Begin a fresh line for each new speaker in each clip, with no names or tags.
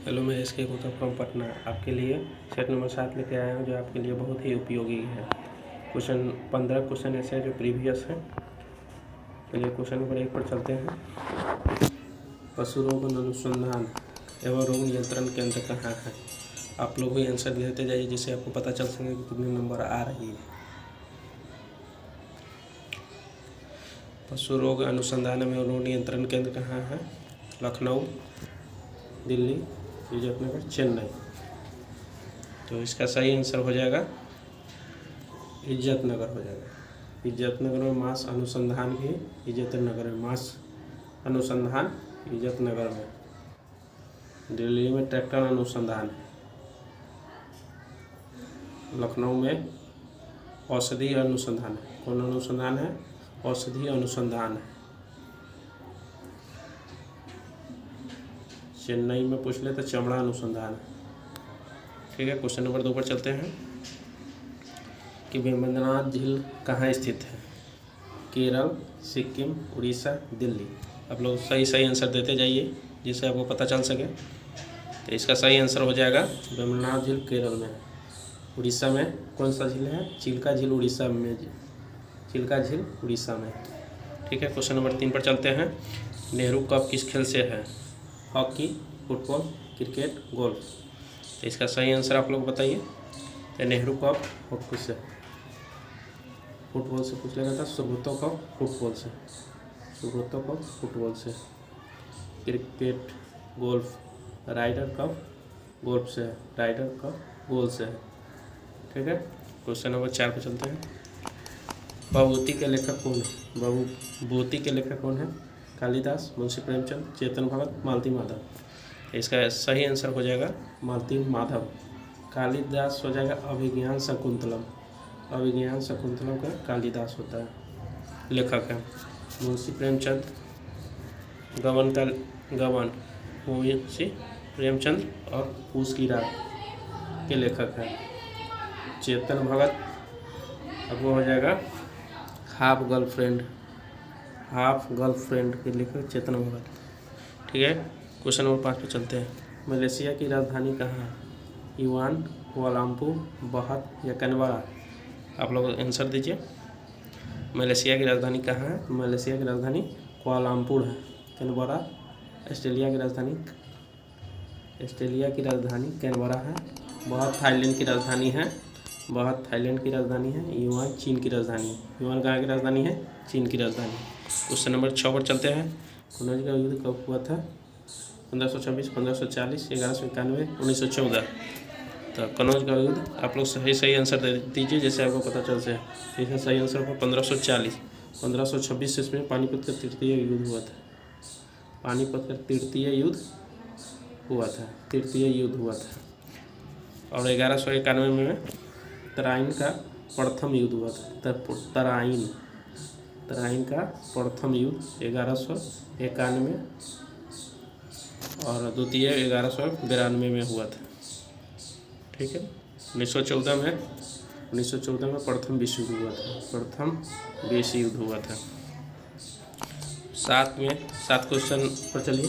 Hello, मैं S के Gupta from Patna आपके लिए सेट नंबर 7 लेके आया हूँ जो आपके लिए बहुत ही उपयोगी है। क्वेश्चन 15 क्वेश्चन ऐसे हैं जो प्रीवियस हैं। चलिए क्वेश्चन नंबर 1 पर चलते हैं। पशु रोग अनुसंधान एवं रोग नियंत्रण केंद्र कहाँ है? आप लोग भी आंसर देते जाइए जिससे आपको पता चल सके कि कितने नंबर आ रही है। पशु रोग अनुसंधान एवं रोग नियंत्रण केंद्र कहाँ है? लखनऊ, दिल्ली, इज्जतनगर, चेन्नई। तो इसका सही आंसर हो जाएगा इज्जतनगर हो जाएगा। इज्जतनगर में मांस अनुसंधान भी इज्जतनगर में मांस अनुसंधान इज्जतनगर में। दिल्ली में ट्रैक्टर अनुसंधान है। लखनऊ में औषधि अनुसंधान है। कौन अनुसंधान है? औषधि अनुसंधान है। चेन्नई में पूछ ले तो चमड़ा अनुसंधान है। ठीक है, क्वेश्चन नंबर 2 पर चलते हैं कि वेम्बनाड झील कहाँ स्थित है? केरल, सिक्किम, उड़ीसा, दिल्ली। आप लोग सही आंसर देते जाइए जिससे आपको पता चल सके। तो इसका सही आंसर हो जाएगा वेम्बनाड झील केरल में। उड़ीसा में कौन सा झील है? चिल्का झील उड़ीसा में। चिल्का झील उड़ीसा में। ठीक है, क्वेश्चन नंबर 3 पर चलते हैं। नेहरू कप किस खेल से है? Hockey, football, cricket, golf. तो इसका सही आंसर आप लोग बताइए। तो नेहरू कप हॉकी से, फुटबॉल से पूछ लेगा था। सुब्रतो कप फुटबॉल से, सुब्रतो कप फुटबॉल से। Cricket, golf, Ryder cup golf से है। राइडर कप गोल से है। ठीक है, क्वेश्चन नंबर 4 पर चलते हैं। भभूति के लेखक कौन है? भभूति के लेखक कौन है? कालिदास, मुंशी प्रेमचंद, चेतन भगत, मालती माधव। इसका सही आंसर हो जाएगा मालती माधव। कालिदास हो जाएगा अभिज्ञान शकुंतलम। अभिज्ञान शकुंतलम का कालिदास होता है, लेखक है। मुंशी प्रेमचंद गबन मुंशी प्रेमचंद और पूस की रात के लेखक हैं। चेतन भगत अब वो हो जाएगा हाफ गर्लफ्रेंड के लेखक चेतन भगत। ठीक है, क्वेश्चन नंबर 5 पे चलते हैं। मलेशिया की राजधानी कहाँ है? युवान, कुआलालंपुर, बहत या कैनबरा। आप लोग आंसर दीजिए। मलेशिया की राजधानी कहाँ है? मलेशिया की राजधानी कुआलालंपुर है। कैनबरा ऑस्ट्रेलिया की राजधानी कैनबरा है। बहत थाईलैंड की राजधानी है। बहत थाईलैंड की राजधानी है। युवान चीन की राजधानी है। युवान कहाँ की राजधानी है? चीन की राजधानी। क्वेश्चन नंबर 6 पर चलते हैं। कनौज का युद्ध कब हुआ था? 1526, 1540, 1191, 1914। तो कनौज का युद्ध आप लोग सही आंसर दे दीजिए जैसे आपको पता चल सके। इसका सही आंसर होगा 1540। 1526 इसमें पानीपत का तृतीय युद्ध हुआ था। पानीपत का तृतीय युद्ध हुआ था। और 1191 में तराइन का प्रथम युद्ध हुआ था। तराइन का प्रथम युद्ध 1191 और द्वितीय 1192 में हुआ था। ठीक है, 1914 में प्रथम विश्व युद्ध हुआ था। 7 क्वेश्चन पर चलिए।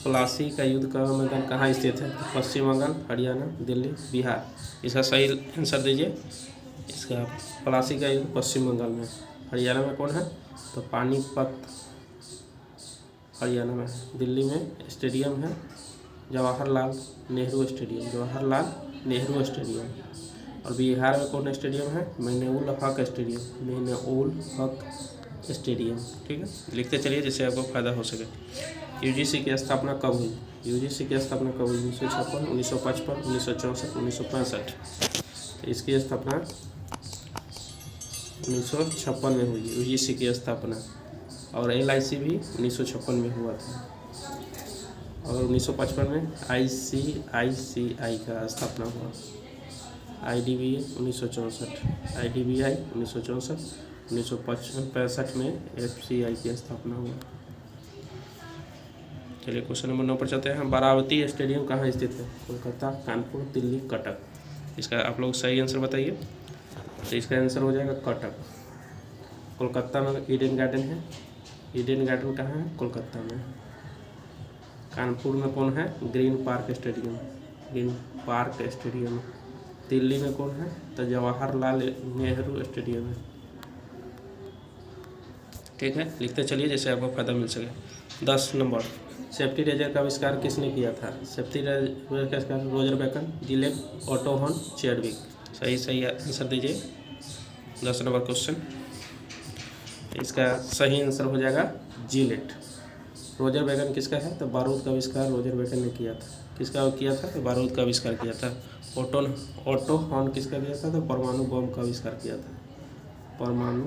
प्लासी का युद्ध का मैदान कहाँ स्थित है? पश्चिम बंगाल, हरियाणा, दिल्ली, बिहार। इसका सही आंसर दीजिए। इसका प्लासी का युद्ध पश्चिम बंगाल में। हरियाणा में कौन है? तो पानीपत हरियाणा में है। दिल्ली में स्टेडियम है जवाहरलाल नेहरू स्टेडियम। और बिहार में कौन स्टेडियम है? मेनउल हक स्टेडियम। ठीक है, लिखते चलिए जिससे आपको फ़ायदा हो सके। यूजीसी की स्थापना कब हुई? 1956, 1955, 1964, 1965। तो इसकी स्थापना 1956 में हुई यूजीसी की स्थापना। और LIC भी 1956 में हुआ था। और 1955 में ICICI का स्थापना हुआ। IDBI 1964, 1965 में FCI की स्थापना हुआ। चलिए क्वेश्चन नंबर 9 पर चलते हैं। बारावती स्टेडियम कहाँ स्थित है? कोलकाता, कानपुर, दिल्ली, कटक। इसका आप लोग सही आंसर बताइए। तो इसका आंसर हो जाएगा कटक। कोलकाता में ईडन गार्डन है। ईडन गार्डन कहाँ है? कोलकाता में। कानपुर में कौन है? Green park stadium, green park stadium. Delhi में कौन है? तो जवाहरलाल नेहरू स्टेडियम है। ठीक है, लिखते चलिए जैसे आपको फायदा मिल सके। 10 नंबर, सेफ्टी रेजर का आविष्कार किसने किया था? सेफ्टी रेजर का आविष्कार Roger Bacon, Gillette, Otto Hahn, Chadwick. सही आंसर दीजिए। 10 नंबर क्वेश्चन, इसका सही आंसर हो जाएगा जिलेट। रोजर बेकन किसका है? तो बारूद का आविष्कार रोजर बेकन ने किया था। किसका किया था? तो बारूद का आविष्कार किया था। ऑटो हॉर्न किसका किया था? तो परमाणु बम का आविष्कार किया था, परमाणु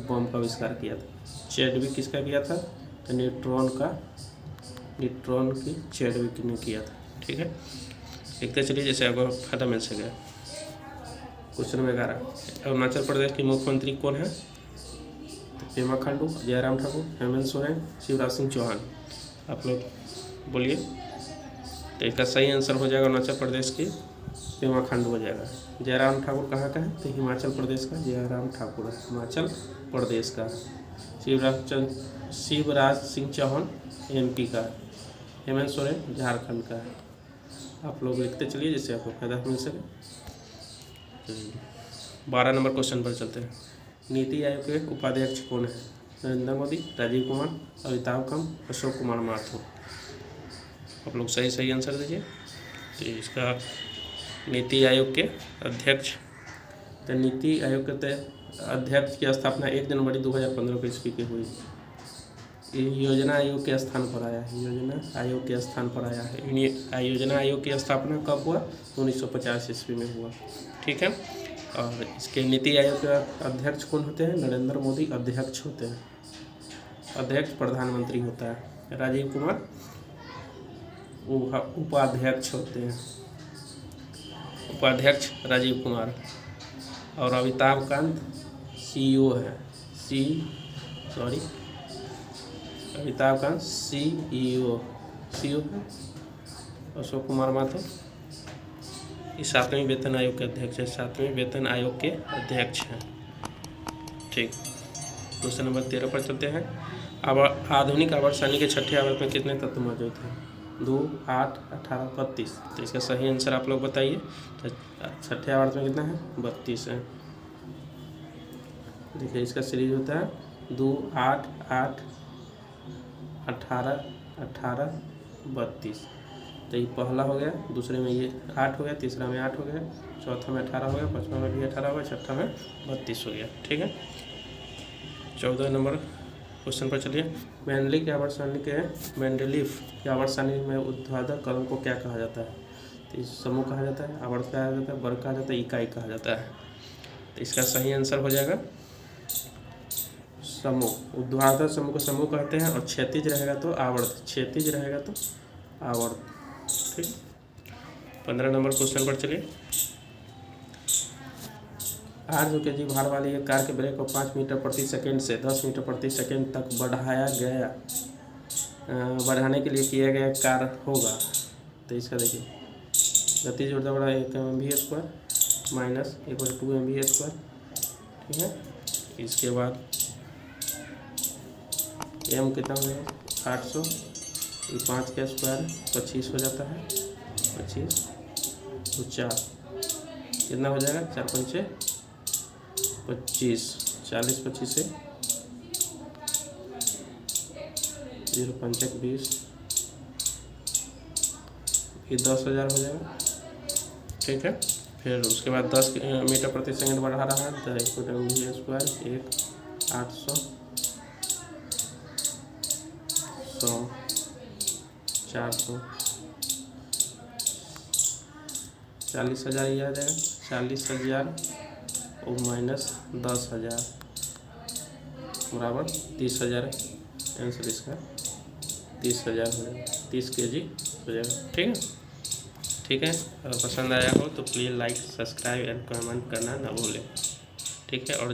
बम का आविष्कार किया था। चैडविक किसका किया था? तो न्यूट्रॉन की चैडविक ने किया था। ठीक है, लिखते चलिए जैसे आपको फायदा मिल सके। क्वेश्चन 11, अरुणाचल प्रदेश के मुख्यमंत्री कौन है? पेमा खांडू, जयराम ठाकुर, हेमंत सोरेन, शिवराज सिंह चौहान। आप लोग बोलिए। तो इसका सही आंसर हो जाएगा अरुणाचल प्रदेश की पेमा खांडू हो जाएगा। जयराम ठाकुर कहाँ का है? तो हिमाचल प्रदेश का जयराम ठाकुर है, हिमाचल प्रदेश का। शिवराज सिंह चौहान MP का, हेमंत सोरेन झारखंड का है। आप लोग लिखते चलिए जिससे आपको फायदा मिल सके। 12 नंबर क्वेश्चन पर चलते हैं। नीति आयोग के उपाध्यक्ष कौन है? नरेंद्र मोदी, राजीव कुमार, अमिताभ कांत, अशोक कुमार माथुर। आप लोग सही आंसर दीजिए। तो इसका नीति आयोग के अध्यक्ष, तो नीति आयोग के अध्यक्ष की स्थापना 1 जनवरी 2015 को ईस्वी की हुई। योजना आयोग के स्थान पर आया है, योजना आयोग के स्थान पर आया है। योजना आयोग की स्थापना कब हुआ? 1950 ईस्वी में हुआ। ठीक है, और इसके नीति आयोग के अध्यक्ष कौन होते हैं? नरेंद्र मोदी अध्यक्ष होते हैं, अध्यक्ष प्रधानमंत्री होता है। राजीव कुमार उपाध्यक्ष होते हैं, उपाध्यक्ष राजीव कुमार। और अमिताभ कांत CEO है, अमिताभ कांत CEO है। अशोक कुमार माथुर इस 7वें वेतन आयोग के अध्यक्ष है, 7वें वेतन आयोग के अध्यक्ष हैं। ठीक, क्वेश्चन नंबर 13 पर चलते हैं। अब आधुनिक आवर्त सारणी के छठे आवर्त में कितने तत्व मौजूद हैं? 2, 8, 18, 32। तो इसका सही आंसर आप लोग बताइए। तो छठे आवर्त में कितना है? 32 है। देखिए इसका सीरीज होता है 2, 8, 8, 18, 18, 32। तो ये पहला हो गया, दूसरे में ये 8 हो गया, तीसरा में 8 हो गया, चौथा में 18 हो गया, पाँचवा में भी 18 हो गया, छठा में 32 हो गया। ठीक है, 14 नंबर क्वेश्चन पर चलिए। मेंडलीफ की आवर्त सारणी में ऊर्ध्वाधर कलम को क्या कहा जाता है? तो इस समूह कहा जाता है, आवर्त कहा जाता है, वर्ग कहा जाता है, इकाई कहा जाता है। तो इसका सही आंसर हो जाएगा समूह। ऊर्ध्वाधर समूह को समूह कहते हैं, और क्षैतिज रहेगा तो आवर्त, क्षैतिज रहेगा तो आवर्त। ठीक, 15 नंबर क्वेश्चन पर चलिए। 8 kg भार वाली एक कार के ब्रेक को 5 मीटर प्रति सेकंड से 10 मीटर प्रति सेकंड तक बढ़ाने के लिए किया गया कार्य होगा। तो इसका देखिए गतिज ऊर्जा बढ़ा 1 mv² माइनस 2 mv²। ठीक है, इसके बाद m कितना हो जाएगा? 800, 5 का स्क्वायर 25 हो जाता है, 25 तो 4 कितना हो जाएगा? 4 पंचे 25, 40 25 से 0 5 20, ये 10,000 हो जाएगा। ठीक है, फिर उसके बाद 10 मीटर प्रति सेकंड बढ़ा रहा है, तो 1 mv², 1 800, 100, 400, 40,000 ये आ जाएगा। 40,000 और माइनस 10,000 बराबर 30,000। आंसर इसका 30,000 हो जाएगा, 30 kg हो जाएगा। ठीक है, ठीक है, अगर पसंद आया हो तो please like, subscribe and comment करना ना भूलें। ठीक है, और